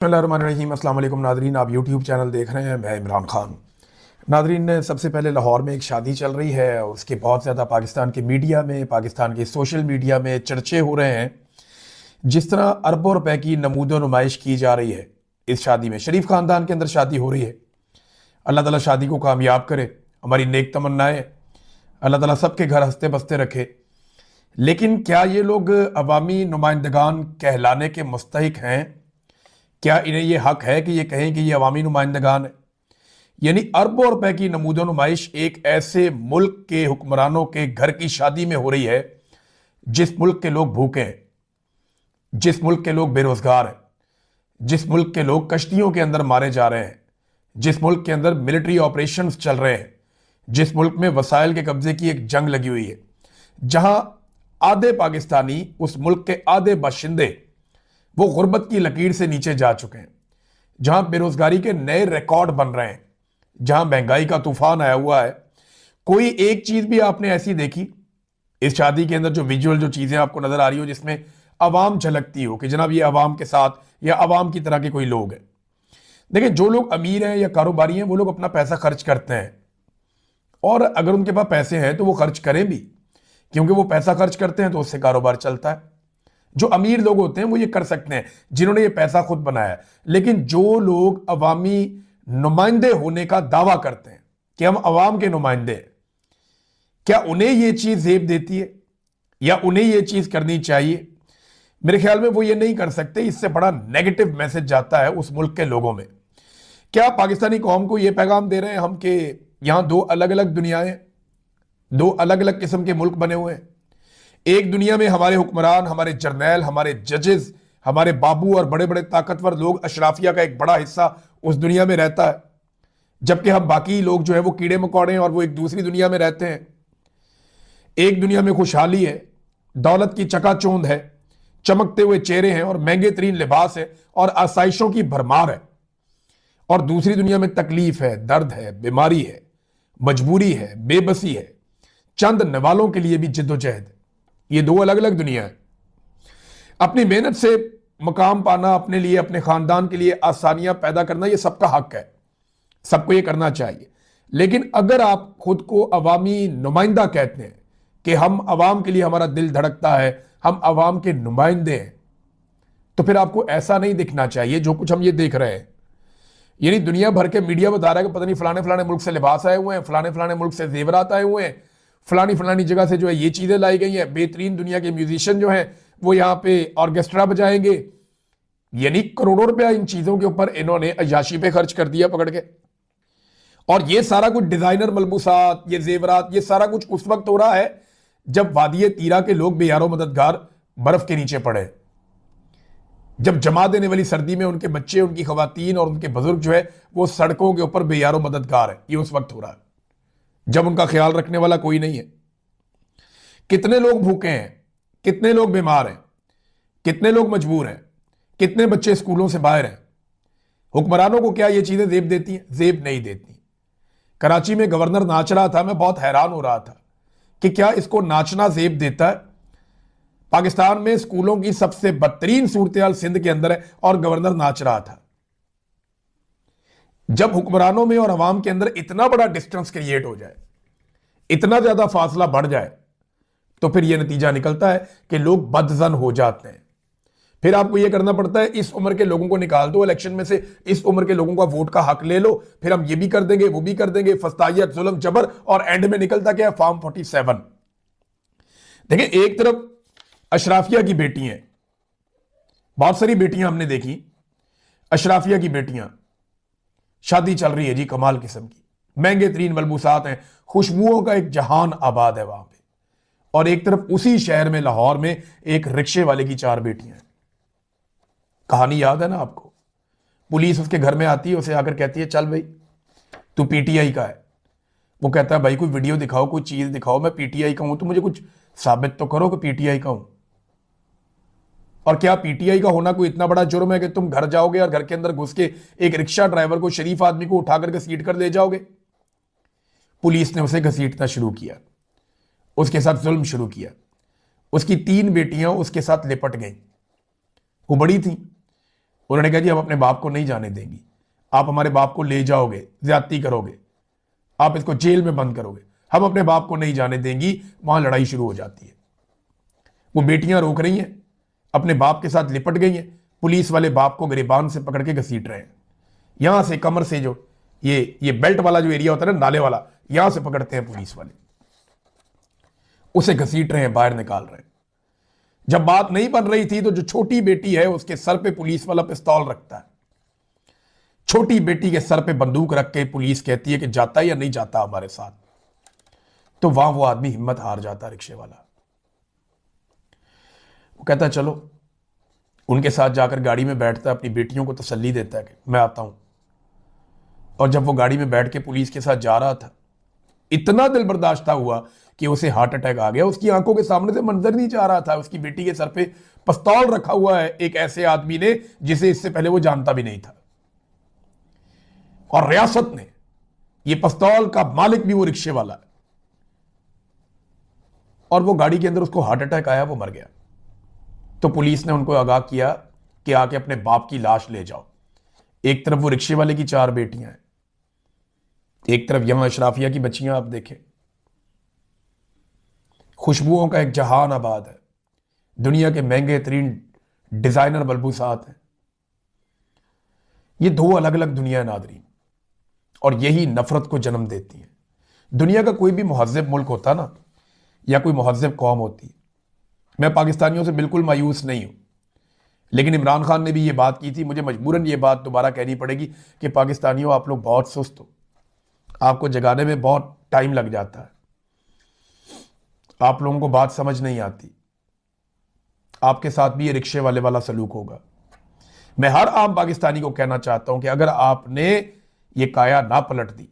बिस्मिल्लाहिर्रहमानिर्रहीम। अस्सलाम वालेकुम नादरीन, आप यूट्यूब चैनल देख रहे हैं, मैं इमरान खान। नादरीन, सबसे पहले लाहौर में एक शादी चल रही है और उसके बहुत ज़्यादा पाकिस्तान के मीडिया में, पाकिस्तान के सोशल मीडिया में चर्चे हो रहे हैं। जिस तरह अरबों रुपए की नमूदो नुमाइश की जा रही है इस शादी में, शरीफ ख़ानदान के अंदर शादी हो रही है। अल्लाह ताला शादी को कामयाब करे, हमारी नेक तमन्नाएं, अल्लाह ताला सबके घर हंसते बसते रखे। लेकिन क्या ये लोग अवामी नुमाइंदगान कहलाने के मुस्तहिक हैं? क्या इन्हें ये हक है कि ये कहें कि ये अवामी नुमाइंदगान है? यानी अरबों रुपए की नमूदो नुमाइश एक ऐसे मुल्क के हुक्मरानों के घर की शादी में हो रही है जिस मुल्क के लोग भूखे हैं, जिस मुल्क के लोग बेरोजगार हैं, जिस मुल्क के लोग कश्तियों के अंदर मारे जा रहे हैं, जिस मुल्क के अंदर मिलिट्री ऑपरेशंस चल रहे हैं, जिस मुल्क में वसाइल के कब्जे की एक जंग लगी हुई है, जहां आधे पाकिस्तानी, उस मुल्क के आधे बाशिंदे वो गुर्बत की लकीर से नीचे जा चुके हैं, जहां बेरोजगारी के नए रिकॉर्ड बन रहे हैं, जहां महंगाई का तूफान आया हुआ है। कोई एक चीज भी आपने ऐसी देखी इस शादी के अंदर, जो विजुअल जो चीजें आपको नजर आ रही हो, जिसमें अवाम झलकती हो कि जनाब ये अवाम के साथ या अवाम की तरह के कोई लोग हैं? देखिए, जो लोग अमीर हैं या कारोबारी हैं वो लोग अपना पैसा खर्च करते हैं, और अगर उनके पास पैसे हैं तो वो खर्च करें भी, क्योंकि वो पैसा खर्च करते हैं तो उससे कारोबार चलता है। जो अमीर लोग होते हैं वो ये कर सकते हैं, जिन्होंने ये पैसा खुद बनाया है। लेकिन जो लोग अवामी नुमाइंदे होने का दावा करते हैं कि हम अवाम के नुमाइंदे हैं, क्या उन्हें ये चीज जेब देती है या उन्हें ये चीज करनी चाहिए? मेरे ख्याल में वो ये नहीं कर सकते। इससे बड़ा नेगेटिव मैसेज जाता है उस मुल्क के लोगों में। क्या पाकिस्तानी कौम को ये पैगाम दे रहे हैं हम कि यहां दो अलग अलग दुनियाएं, दो अलग अलग किस्म के मुल्क बने हुए हैं? एक दुनिया में हमारे हुक्मरान, हमारे जर्नैल, हमारे जजेस, हमारे बाबू और बड़े बड़े ताकतवर लोग, अशराफिया का एक बड़ा हिस्सा उस दुनिया में रहता है, जबकि हम बाकी लोग जो है वो कीड़े मकोड़े हैं और वो एक दूसरी दुनिया में रहते हैं। एक दुनिया में खुशहाली है, दौलत की चकाचौंध है, चमकते हुए चेहरे हैं और महंगे तरीन लिबास है और आसाइशों की भरमार है, और दूसरी दुनिया में तकलीफ है, दर्द है, बीमारी है, मजबूरी है, बेबसी है, चंद नवालों के लिए भी जिद्दोजहद है। ये दो अलग अलग दुनिया है। अपनी मेहनत से मकाम पाना, अपने लिए, अपने खानदान के लिए आसानियां पैदा करना, ये सबका हक है, सबको ये करना चाहिए। लेकिन अगर आप खुद को अवामी नुमाइंदा कहते हैं कि हम अवाम के लिए, हमारा दिल धड़कता है, हम अवाम के नुमाइंदे हैं, तो फिर आपको ऐसा नहीं दिखना चाहिए जो कुछ हम ये देख रहे हैं। यानी दुनिया भर के मीडिया बता रहा है कि पता नहीं फलाने फलाने मुल्क से लिबास आए हुए हैं, फलाने फलाने मुल्क से जेवरात आए हुए हैं, फलानी फलानी जगह से जो है ये चीजें लाई गई हैं, बेहतरीन दुनिया के म्यूजिशियन जो हैं वो यहाँ पे ऑर्केस्ट्रा बजाएंगे। यानी करोड़ों रुपया इन चीजों के ऊपर इन्होंने अय्याशी पे खर्च कर दिया पकड़ के। और ये सारा कुछ डिजाइनर मलबूसात, ये जेवरात, ये सारा कुछ उस वक्त हो रहा है जब वादिये तीरा के लोग बेयारो मददगार बर्फ के नीचे पड़े, जब जमा देने वाली सर्दी में उनके बच्चे, उनकी खवातीन और उनके बुजुर्ग जो है वो सड़कों के ऊपर बेयारो मददगार है। ये उस वक्त हो रहा है जब उनका ख्याल रखने वाला कोई नहीं है। कितने लोग भूखे हैं, कितने लोग बीमार हैं, कितने लोग मजबूर हैं, कितने बच्चे स्कूलों से बाहर हैं। हुक्मरानों को क्या ये चीजें जेब देती हैं? जेब नहीं देती। कराची में गवर्नर नाच रहा था, मैं बहुत हैरान हो रहा था कि क्या इसको नाचना जेब देता है? पाकिस्तान में स्कूलों की सबसे बदतरीन सूरत सिंध के अंदर है और गवर्नर नाच रहा था। जब हुक्मरानों में और अवाम के अंदर इतना बड़ा डिस्टेंस क्रिएट हो जाए, इतना ज्यादा फासला बढ़ जाए, तो फिर यह नतीजा निकलता है कि लोग बदजन हो जाते हैं। फिर आपको यह करना पड़ता है, इस उम्र के लोगों को निकाल दो इलेक्शन में से, इस उम्र के लोगों का वोट का हक ले लो, फिर हम ये भी कर देंगे, वो भी कर देंगे, फस्तायत, जुल्म, जबर, और एंड में निकलता क्या है? फॉर्म 47। देखिए, एक तरफ अशराफिया की बेटी हैं, बहुत सारी बेटियां हमने देखी, अशराफिया की बेटियां, शादी चल रही है जी कमाल किस्म की, महंगे तरीन मलबूसात हैं, खुशबुओं का एक जहान आबाद है वहां पे। और एक तरफ उसी शहर में, लाहौर में, एक रिक्शे वाले की 4 बेटियां हैं। कहानी याद है ना आपको? पुलिस उसके घर में आती है, उसे आकर कहती है चल भाई तू पीटीआई का है। वो कहता है भाई कोई वीडियो दिखाओ, कोई चीज दिखाओ, मैं पीटीआई का हूं तो मुझे कुछ साबित तो करो कि पीटीआई का हूं। और क्या पीटीआई का होना कोई इतना बड़ा जुर्म है कि तुम घर जाओगे और घर के अंदर घुस के एक रिक्शा ड्राइवर को, शरीफ आदमी को उठाकर घसीट कर ले जाओगे? पुलिस ने उसे घसीटना शुरू किया, उसके साथ जुल्म शुरू किया। उसकी 3 बेटियां उसके साथ लिपट गईं। वो बड़ी थी, उन्होंने कहा जी हम अपने बाप को नहीं जाने देंगी, आप हमारे बाप को ले जाओगे, ज्यादती करोगे, आप इसको जेल में बंद करोगे, हम अपने बाप को नहीं जाने देंगी। वहां लड़ाई शुरू हो जाती है। वो बेटियां रोक रही हैं, अपने बाप के साथ लिपट गई हैं, पुलिस वाले बाप को गिरेबान से पकड़ के घसीट रहे हैं। यहां से कमर से जो ये बेल्ट वाला जो एरिया होता है ना, नाले वाला, यहां से पकड़ते हैं पुलिस वाले, उसे घसीट रहे हैं, बाहर निकाल रहे हैं। जब बात नहीं बन रही थी तो जो छोटी बेटी है उसके सर पे पुलिस वाला पिस्तौल रखता है। छोटी बेटी के सर पे बंदूक रख के पुलिस कहती है कि जाता या नहीं जाता हमारे साथ। तो वहां वो आदमी हिम्मत हार जाता, रिक्शे वाला। वो कहता है चलो, उनके साथ जाकर गाड़ी में बैठता है, अपनी बेटियों को तसल्ली देता है कि मैं आता हूं। और जब वो गाड़ी में बैठ के पुलिस के साथ जा रहा था, इतना दिल बर्दाश्त हुआ कि उसे हार्ट अटैक आ गया। उसकी आंखों के सामने से मंजर नहीं जा रहा था, उसकी बेटी के सर पे पिस्तौल रखा हुआ है एक ऐसे आदमी ने जिसे इससे पहले वो जानता भी नहीं था। और रियासत ने, ये पिस्तौल का मालिक भी वो रिक्शे वाला है। और वो गाड़ी के अंदर उसको हार्ट अटैक आया, वो मर गया। तो पुलिस ने उनको आगाह किया कि आके अपने बाप की लाश ले जाओ। एक तरफ वो रिक्शे वाले की 4 बेटियां हैं, एक तरफ यहां अशराफिया की बच्चियां। आप देखें, खुशबुओं का एक जहान आबाद है, दुनिया के महंगे तरीन डिजाइनर बलबूसात हैं। ये 2 अलग अलग दुनिया नादरीन, और यही नफरत को जन्म देती है। दुनिया का कोई भी मुहज़्ज़ब मुल्क होता ना, या कोई मुहज़्ज़ब कौम होती, मैं पाकिस्तानियों से बिल्कुल मायूस नहीं हूं, लेकिन इमरान खान ने भी ये बात की थी, मुझे मजबूरन ये बात दोबारा कहनी पड़ेगी कि पाकिस्तानियों आप लोग बहुत सुस्त हो, आपको जगाने में बहुत टाइम लग जाता है, आप लोगों को बात समझ नहीं आती। आपके साथ भी ये रिक्शे वाले वाला सलूक होगा। मैं हर आम पाकिस्तानी को कहना चाहता हूं कि अगर आपने ये काया ना पलट दी,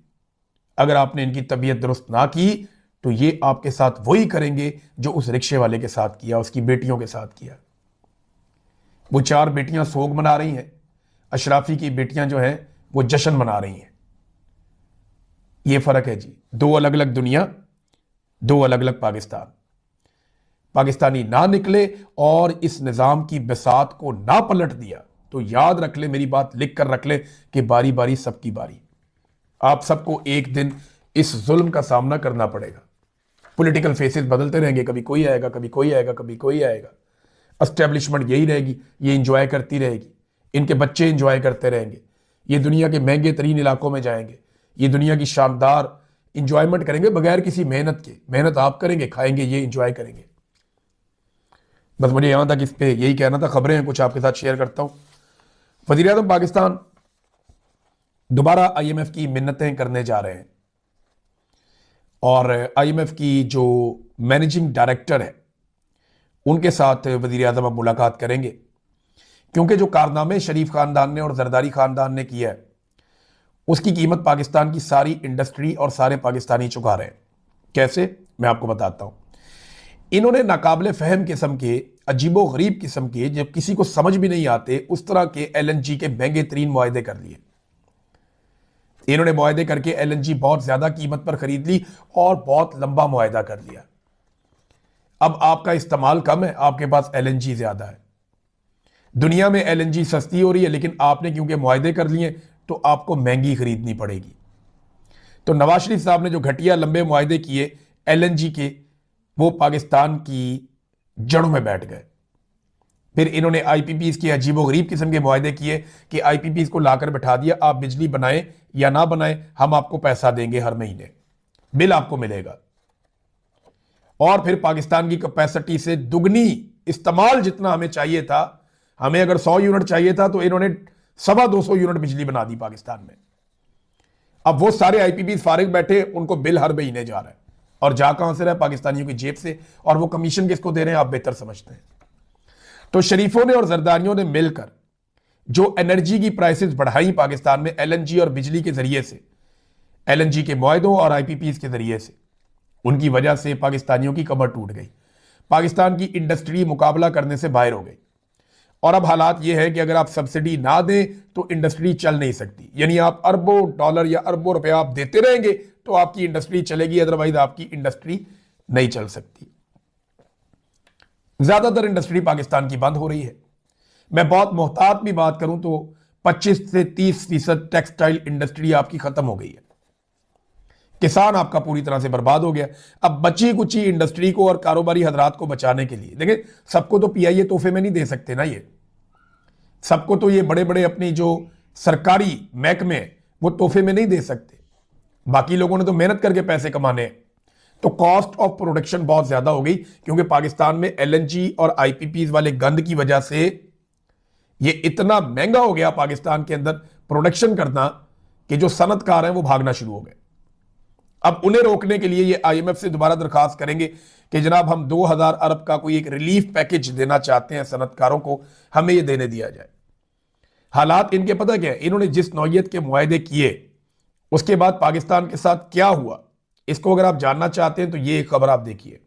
अगर आपने इनकी तबीयत दुरुस्त ना की, तो ये आपके साथ वही करेंगे जो उस रिक्शे वाले के साथ किया, उसकी बेटियों के साथ किया। वो 4 बेटियां सोग मना रही हैं, अशराफी की बेटियां जो हैं वो जश्न मना रही हैं। ये फर्क है जी, 2 अलग अलग दुनिया, 2 अलग अलग पाकिस्तान। पाकिस्तानी ना निकले और इस निजाम की बिसात को ना पलट दिया तो याद रख ले, मेरी बात लिख कर रख ले कि बारी बारी सबकी बारी। आप सबको एक दिन इस जुल्म का सामना करना पड़ेगा। पॉलिटिकल फेसेस बदलते रहेंगे, कभी कोई आएगा, कभी कोई आएगा, कभी कोई आएगा। एस्टेब्लिशमेंट यही रहेगी, ये इंजॉय करती रहेगी, इनके बच्चे इंजॉय करते रहेंगे, ये दुनिया के महंगे तरीन इलाकों में जाएंगे, ये दुनिया की शानदार इंजॉयमेंट करेंगे बगैर किसी मेहनत के। मेहनत आप करेंगे, खाएंगे, ये इंजॉय करेंगे। बस मुझे यहां तक इस पे यही कहना था। खबरें हैं कुछ आपके साथ शेयर करता हूं। वज़ीर आज़म पाकिस्तान दोबारा IMF की मिन्नतें करने जा रहे हैं, और IMF की जो मैनेजिंग डायरेक्टर है उनके साथ वज़ीर आज़म अब मुलाकात करेंगे, क्योंकि जो कारनामे शरीफ खानदान ने और जरदारी खानदान ने किया है उसकी कीमत पाकिस्तान की सारी इंडस्ट्री और सारे पाकिस्तानी चुका रहे हैं। कैसे, मैं आपको बताता हूं। इन्होंने नाकाबिले फहम किस्म के, अजीबो गरीब किस्म के, जब किसी को समझ भी नहीं आते उस तरह के LNG के महंगे तरीन मुआहदे कर लिए। इन्होंने मुआहदे करके LNG बहुत ज्यादा कीमत पर खरीद ली और बहुत लंबा मुआहदा कर लिया। अब आपका इस्तेमाल कम है, आपके पास LNG ज्यादा है। दुनिया में LNG सस्ती हो रही है, लेकिन आपने क्योंकि मुआहदे कर लिए तो आपको महंगी खरीदनी पड़ेगी। तो नवाज शरीफ साहब ने जो घटिया लंबे मुआहदे किए LNG के, वो पाकिस्तान की जड़ों में बैठ गए। फिर इन्होंने IPPs के अजीबो गरीब किस्म के मुआहदे किए कि IPPs को लाकर बैठा दिया, आप बिजली बनाएं या ना बनाएं, हम आपको पैसा देंगे, हर महीने बिल आपको मिलेगा। और फिर पाकिस्तान की कैपेसिटी से दुगनी इस्तेमाल जितना हमें चाहिए था, हमें अगर 100 यूनिट चाहिए था तो इन्होंने 250 यूनिट बिजली बना दी पाकिस्तान में। अब वो सारे IPPs फारिग बैठे, उनको बिल हर महीने जा रहा है, और जा कहां से रहा है? पाकिस्तानियों की जेब से। और वो कमीशन किसको दे रहे हैं आप बेहतर समझते हैं। तो शरीफों ने और जरदारियों ने मिलकर जो एनर्जी की प्राइसेस बढ़ाई पाकिस्तान में LNG और बिजली के जरिए से, LNG के मुआहदों और IPPs के जरिए से, उनकी वजह से पाकिस्तानियों की कमर टूट गई। पाकिस्तान की इंडस्ट्री मुकाबला करने से बाहर हो गई। और अब हालात यह है कि अगर आप सब्सिडी ना दें तो इंडस्ट्री चल नहीं सकती। यानी आप अरबों डॉलर या अरबों रुपए आप देते रहेंगे तो आपकी इंडस्ट्री चलेगी, अदरवाइज आपकी इंडस्ट्री नहीं चल सकती। ज्यादातर इंडस्ट्री पाकिस्तान की बंद हो रही है। मैं बहुत मोहतात भी बात करूं तो 25 से 30% टेक्सटाइल इंडस्ट्री आपकी खत्म हो गई है। किसान आपका पूरी तरह से बर्बाद हो गया। अब बची कुची इंडस्ट्री को और कारोबारी हजरात को बचाने के लिए, देखिए सबको तो पीआईए तोहफे में नहीं दे सकते ना, ये सबको तो ये बड़े बड़े अपनी जो सरकारी महकमे वो तोहफे में नहीं दे सकते। बाकी लोगों ने तो मेहनत करके पैसे कमाने हैं। तो कॉस्ट ऑफ प्रोडक्शन बहुत ज्यादा हो गई, क्योंकि पाकिस्तान में एलएनजी और आईपीपीज वाले गंद की वजह से ये इतना महंगा हो गया पाकिस्तान के अंदर प्रोडक्शन करना कि जो सनतकार हैं वो भागना शुरू हो गए। अब उन्हें रोकने के लिए ये आईएमएफ से दोबारा दरखास्त करेंगे कि जनाब हम 2000 अरब का कोई एक रिलीफ पैकेज देना चाहते हैं सनतकारों को, हमें ये देने दिया जाए। हालात इनके पता क्या है, इन्होंने जिस नौयत के मुआहदे किए उसके बाद पाकिस्तान के साथ क्या हुआ, इसको अगर आप जानना चाहते हैं तो ये एक खबर आप देखिए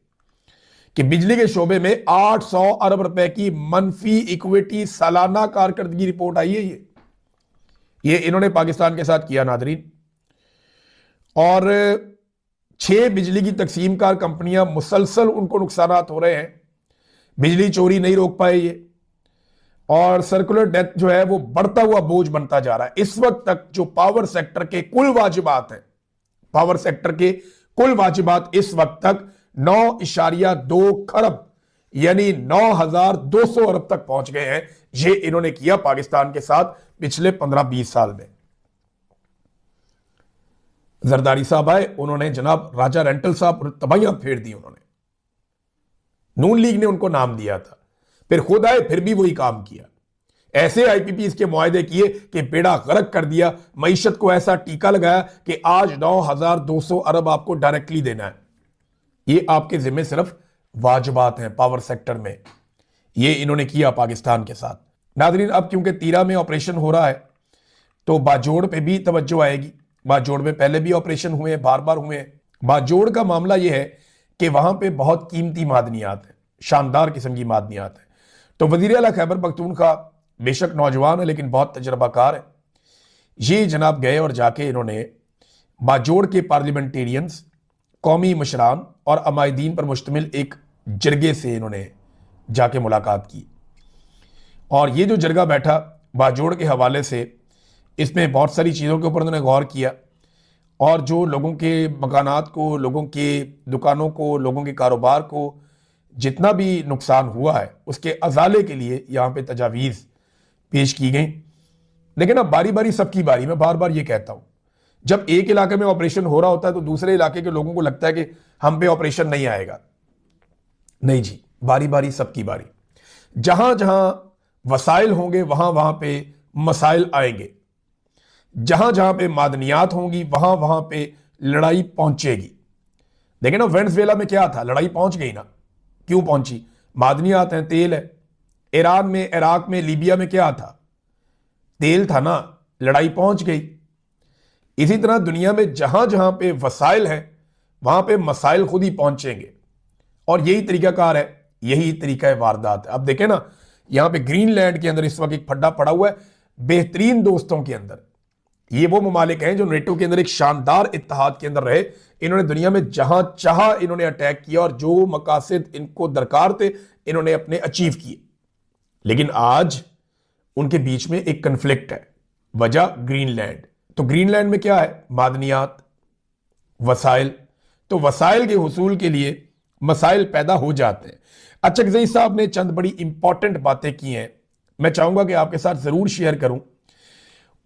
कि बिजली के शोबे में 800 अरब रुपए की मनफी इक्विटी सालाना कारकर्दगी रिपोर्ट आई है। ये इन्होंने पाकिस्तान के साथ किया नादरीन। और 6 बिजली की तकसीमकार कंपनियां मुसलसल उनको नुकसानात हो रहे हैं, बिजली चोरी नहीं रोक पाए ये, और सर्कुलर डेथ जो है वो बढ़ता हुआ बोझ बनता जा रहा है। इस वक्त तक जो पावर सेक्टर के कुल वाजिबात हैं, पावर सेक्टर के कुल वाजिबात इस वक्त तक 9.2 खरब यानी 9,200 अरब तक पहुंच गए हैं। ये इन्होंने किया पाकिस्तान के साथ पिछले 15-20 साल में। जरदारी साहब आए, उन्होंने जनाब राजा रेंटल साहब तबाहियां फेर दी उन्होंने, नून लीग ने उनको नाम दिया था, फिर खुद आए फिर भी वही काम किया। ऐसे आईपीपीज के मुआहदे किए कि बेड़ा गर्क कर दिया, मईशत को ऐसा टीका लगाया कि आज 9,200 अरब आपको डायरेक्टली देना है। ये आपके जिम्मे सिर्फ वाजिबात हैं पावर सेक्टर में, ये इन्होंने किया पाकिस्तान के साथ। नादरीन अब क्योंकि तीरा में ऑपरेशन हो रहा है तो बाजोड़ पे भी तवज्जो आएगी। बाजोड़ में पहले भी ऑपरेशन हुए हैं, बार बार हुए हैं। बाजोड़ का मामला यह है कि वहां पे बहुत कीमती मादनियात है, शानदार किस्म की मादनियात है। तो वजीर आला खैबर पख्तूनख्वा बेशक नौजवान है लेकिन बहुत तजर्बाकार है। ये जनाब गए और जाके इन्होंने बाजोड़ के पार्लियामेंटेरियंस, कौमी मशरान और अमायदीन पर मुश्तमिल एक जरगे से इन्होंने जाके मुलाकात की। और ये जो जरगा बैठा बाजोड़ के हवाले से, इसमें बहुत सारी चीज़ों के ऊपर उन्होंने गौर किया, और जो लोगों के मकानात को, लोगों के दुकानों को, लोगों के कारोबार को जितना भी नुकसान हुआ है उसके अजाले के लिए यहाँ पे तजावीज़ पेश की गई। लेकिन अब बारी बारी सबकी बारी, मैं बार बार ये कहता हूँ, जब एक इलाके में ऑपरेशन हो रहा होता है तो दूसरे इलाके के लोगों को लगता है कि हम पे ऑपरेशन नहीं आएगा। नहीं जी, बारी बारी सबकी बारी। जहां जहां वसाइल होंगे वहां वहां पे मसाइल आएंगे, जहां जहां पे मादनियात होंगी वहां वहां पे लड़ाई पहुंचेगी। देखिए ना वेनेजुएला में क्या था, लड़ाई पहुंच गई ना, क्यों पहुंची? मादनियात हैं, तेल है। ईरान में, इराक में, लीबिया में क्या था? तेल था ना, लड़ाई पहुंच गई। इसी तरह दुनिया में जहां जहां पे वसाइल हैं वहां पे मसाइल खुद ही पहुंचेंगे, और यही तरीकाकार है, यही तरीका वारदात है। अब देखें ना, यहां पे ग्रीनलैंड के अंदर इस वक्त एक फड्डा पड़ा हुआ है बेहतरीन दोस्तों के अंदर। ये वो ममालिक हैं जो नेटो के अंदर एक शानदार इत्तेहाद के अंदर रहे। इन्होंने दुनिया में जहां चाहा इन्होंने अटैक किया, और जो मकासद इनको दरकार थे इन्होंने अपने अचीव किए। लेकिन आज उनके बीच में एक कन्फ्लिक्ट है, वजह ग्रीनलैंड। तो ग्रीनलैंड में क्या है? मादनियात, वसाइल। तो वसाइल के हुसूल के लिए मसाइल पैदा हो जाते हैं। अचकज़ई साहब ने चंद बड़ी इंपॉर्टेंट बातें की हैं, मैं चाहूंगा कि आपके साथ जरूर शेयर करूं।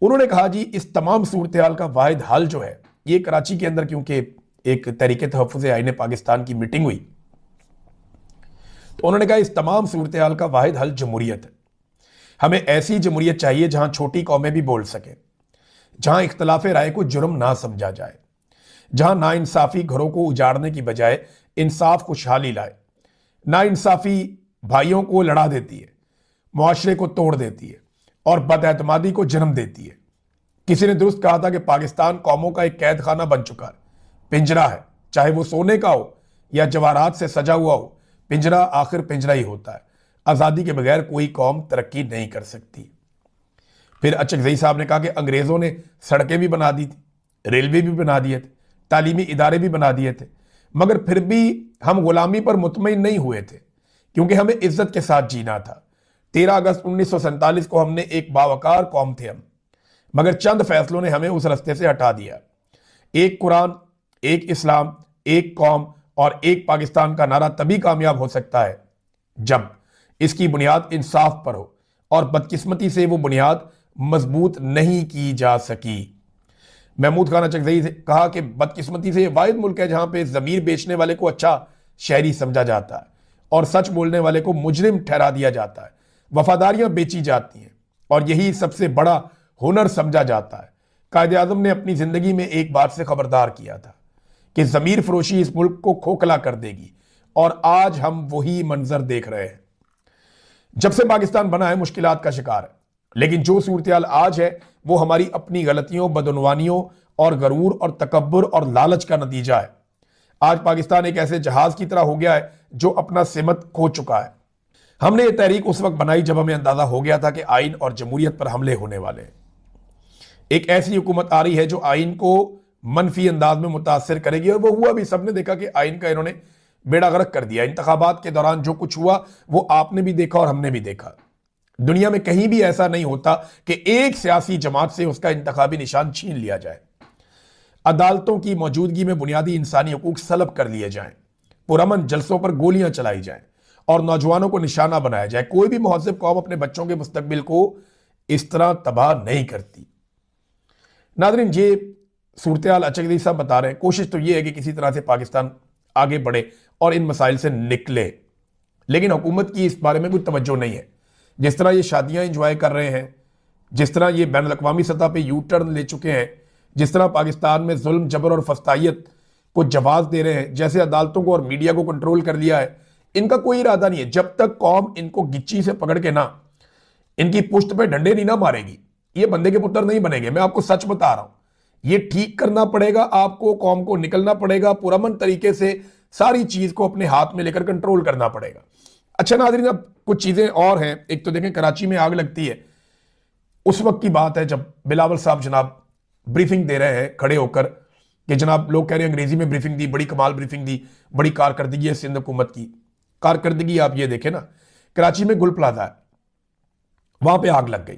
उन्होंने कहा जी इस तमाम सूरत हाल का वाहिद हल जो है, ये कराची के अंदर क्योंकि एक तहरीके तहफ़्फ़ुज़ आईन पाकिस्तान की मीटिंग हुई, तो उन्होंने कहा इस तमाम सूरत हाल का वाहिद हल जमहूरियत है। हमें ऐसी जमहूरियत चाहिए जहां छोटी कौमें भी बोल सकें, जहां इख्तलाफ राय को जुर्म ना समझा जाए, जहां नाइंसाफी घरों को उजाड़ने की बजाय इंसाफ खुशहाली लाए। नाइंसाफी भाइयों को लड़ा देती है, मुआशरे को तोड़ देती है और बदएतमादी को जन्म देती है। किसी ने दुरुस्त कहा था कि पाकिस्तान कौमों का एक कैद खाना बन चुका है, पिंजरा है, चाहे वो सोने का हो या जवाहरात से सजा हुआ हो, पिंजरा आखिर पिंजरा ही होता है। आज़ादी के बगैर कोई कौम तरक्की नहीं कर सकती। फिर अचकज़ई साहब ने कहा कि अंग्रेज़ों ने सड़कें भी बना दी थी, रेलवे भी बना दिए थे, तालीमी इदारे भी बना दिए थे, मगर फिर भी हम गुलामी पर मुतमईन नहीं हुए थे, क्योंकि हमें इज्जत के साथ जीना था। 13 अगस्त 1947 को हमने एक बावकार कौम थे हम, मगर चंद फैसलों ने हमें उस रास्ते से हटा दिया। एक कुरान, एक इस्लाम, एक कौम और एक पाकिस्तान का नारा तभी कामयाब हो सकता है जब इसकी बुनियाद इंसाफ पर हो, और बदकिस्मती से वो बुनियाद मजबूत नहीं की जा सकी। महमूद खान अचकजई ने कहा कि बदकिस्मती से ये वाहिद मुल्क है जहां पे ज़मीर बेचने वाले को अच्छा शहरी समझा जाता है और सच बोलने वाले को मुजरिम ठहरा दिया जाता है। वफादारियां बेची जाती हैं और यही सबसे बड़ा हुनर समझा जाता है। कायदे आज़म ने अपनी जिंदगी में एक बात से खबरदार किया था कि ज़मीर फरोशी इस मुल्क को खोखला कर देगी, और आज हम वही मंजर देख रहे हैं। जब से पाकिस्तान बना है मुश्किलात का शिकार है, लेकिन जो सूरत आज है वो हमारी अपनी गलतियों, बदनवानियों और गरूर और तकब्बुर और लालच का नतीजा है। आज पाकिस्तान एक ऐसे जहाज की तरह हो गया है जो अपना सिमत खो चुका है। हमने ये तहरीक उस वक्त बनाई जब हमें अंदाजा हो गया था कि आइन और जमहूरियत पर हमले होने वाले हैं। एक ऐसी हुकूमत आ रही है जो आइन को मनफी अंदाज में मुतासर करेगी, और वो हुआ भी। सबने देखा कि आइन का इन्होंने बेड़ा गर्क कर दिया। इंतखाबात के दौरान जो कुछ हुआ वो आपने भी देखा और हमने भी देखा। दुनिया में कहीं भी ऐसा नहीं होता कि एक सियासी जमात से उसका इंतखाबी निशान छीन लिया जाए। अदालतों की मौजूदगी में बुनियादी इंसानी हकूक सलब कर लिए जाएं, पुरअमन जलसों पर गोलियां चलाई जाएं और नौजवानों को निशाना बनाया जाए। कोई भी महज़ब कौम अपने बच्चों के मुस्तकबिल को इस तरह तबाह नहीं करती। नाज़रीन, ये सूरत हाल अचकजई साहब बता रहे हैं। कोशिश तो ये है कि किसी तरह से पाकिस्तान आगे बढ़े और इन मसाइल से निकले, लेकिन हुकूमत की इस बारे में कोई तवज्जो नहीं है। जिस तरह ये शादियां इंजॉय कर रहे हैं, जिस तरह ये बैन अवी सतह पर यू टर्न ले चुके हैं, जिस तरह पाकिस्तान में जुल्म, जबर और फस्तायत को जवाब दे रहे हैं, जैसे अदालतों को और मीडिया को कंट्रोल कर लिया है, इनका कोई इरादा नहीं है। जब तक कौम इनको गिच्ची से पकड़ के ना, इनकी पुश्त पे डंडे नहीं ना मारेगी, ये बंदे के पुत्र नहीं बनेंगे। मैं आपको सच बता रहा हूं। ये ठीक करना पड़ेगा आपको, कौम को निकलना पड़ेगा, पुरअमन तरीके से सारी चीज को अपने हाथ में लेकर कंट्रोल करना पड़ेगा। अच्छा नाज़रीन, अब कुछ चीजें और हैं। एक तो देखें, कराची में आग लगती है, उस वक्त की बात है जब बिलावल साहब जनाब ब्रीफिंग दे रहे हैं खड़े होकर कि जनाब, लोग कह रहे हैं अंग्रेजी में ब्रीफिंग दी, बड़ी कमाल ब्रीफिंग दी, बड़ी कारकर्दगी है सिंध हुकूमत की। कारकर्दगी आप ये देखें ना, कराची में गुल प्लाजा है, वहां पे आग लग गई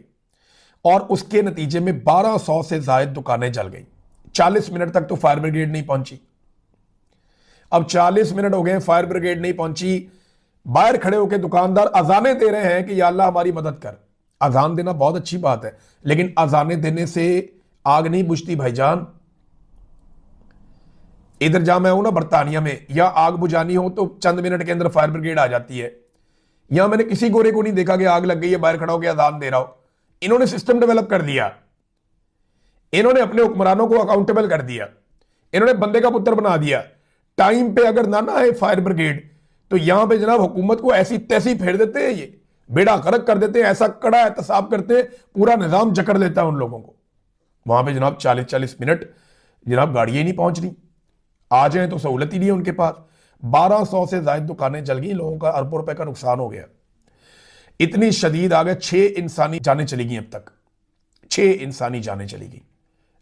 और उसके नतीजे में 1200 से ज्यादा दुकानें जल गई। 40 मिनट तक तो फायर ब्रिगेड नहीं पहुंची। अब 40 मिनट हो गए, फायर ब्रिगेड नहीं पहुंची। बाहर खड़े होकर दुकानदार अजाने दे रहे हैं कि या अल्लाह हमारी मदद कर। अजान देना बहुत अच्छी बात है, लेकिन अजाने देने से आग नहीं बुझती भाईजान। इधर जहां मैं हूं ना बरतानिया में, या आग बुझानी हो तो चंद मिनट के अंदर फायर ब्रिगेड आ जाती है। यहां मैंने किसी गोरे को नहीं देखा कि आग लग गई है बाहर खड़ा होकर अजान दे रहा हो। इन्होंने सिस्टम डेवलप कर दिया, इन्होंने अपने हुक्मरानों को अकाउंटेबल कर दिया, इन्होंने बंदे का पुत्र बना दिया। टाइम पे अगर ना आए फायर ब्रिगेड तो यहां पे जनाब हुकूमत को ऐसी तैसी फेर देते हैं, ये बेड़ा गर्क कर देते हैं, ऐसा कड़ा एहतसाब करते हैं, पूरा निजाम जकड़ लेता है उन लोगों को। वहां पे जनाब 40-40 मिनट जनाब गाड़ियां नहीं पहुंच रही, आ जाए तो सहूलत ही नहीं है उनके पास। 1200 से ज्यादा दुकानें जल गई, लोगों का अरबों रुपए का नुकसान हो गया। इतनी शदीद आ गए, 6 इंसानी जानें चली गई अब तक, 6 इंसानी जानें चली गई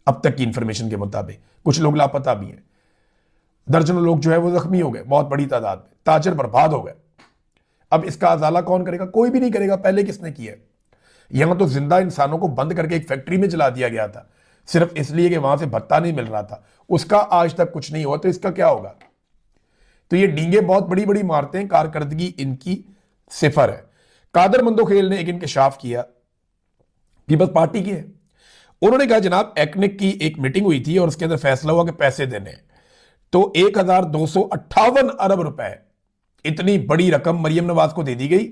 अब तक की इंफॉर्मेशन के मुताबिक। कुछ लोग लापता भी हैं, दर्जनों लोग जो है वो जख्मी हो गए, बहुत बड़ी तादाद में। ताजर बर्बाद हो गए। अब इसका अजाला कौन करेगा? कोई भी नहीं करेगा। पहले किसने किया? यहां तो जिंदा इंसानों को बंद करके एक फैक्ट्री में जला दिया गया था, सिर्फ इसलिए कि वहां से भत्ता नहीं मिल रहा था। उसका आज तक कुछ नहीं हुआ, तो इसका क्या होगा? तो ये डींगे बहुत बड़ी बड़ी मारते हैं, कारकर्दगी इनकी सिफर है। कादर मंदोखेल ने एक इंकशाफ किया, पीपल्स पार्टी की है। उन्होंने कहा जनाब एक्निक की एक मीटिंग हुई थी और उसके अंदर फैसला हुआ कि पैसे देने हैं, तो 1258 अरब रुपए, इतनी बड़ी रकम मरियम नवाज को दे दी गई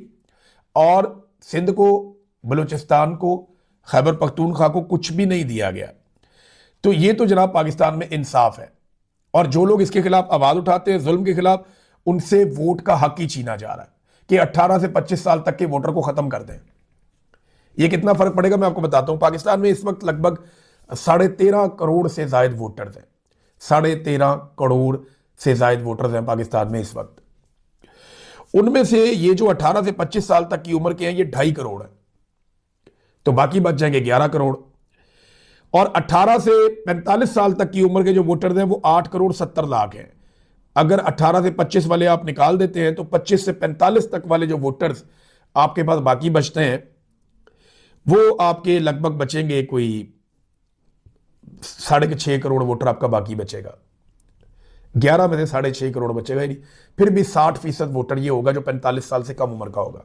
और सिंध को, बलूचिस्तान को, खैबर पख्तूनख्वा को कुछ भी नहीं दिया गया। तो ये तो जनाब पाकिस्तान में इंसाफ है। और जो लोग इसके खिलाफ आवाज उठाते हैं, जुल्म के खिलाफ, उनसे वोट का हक ही छीना जा रहा है कि 18 से 25 साल तक के वोटर को खत्म कर दें। ये कितना फर्क पड़ेगा मैं आपको बताता हूं। पाकिस्तान में इस वक्त लगभग 13.5 करोड़ से ज्यादा वोटर्स हैं। 13.5 करोड़ से ज्यादा वोटर्स हैं पाकिस्तान में इस वक्त। उनमें से ये जो 18 से 25 साल तक की उम्र के हैं ये 2.5 करोड़ है, तो बाकी बच जाएंगे 11 करोड़। और 18 से 45 साल तक की उम्र के जो वोटर्स हैं वो 8 करोड़ 70 लाख हैं। अगर 18 से 25 वाले आप निकाल देते हैं तो 25 से 45 तक वाले जो वोटर्स आपके पास बाकी बचते हैं, वो आपके लगभग बचेंगे कोई 6.5 करोड़ वोटर आपका बाकी बचेगा। 11 में से 6.5 करोड़ बचेगा ही नहीं। फिर भी 60% वोटर ये होगा जो 45 साल से कम उम्र का होगा।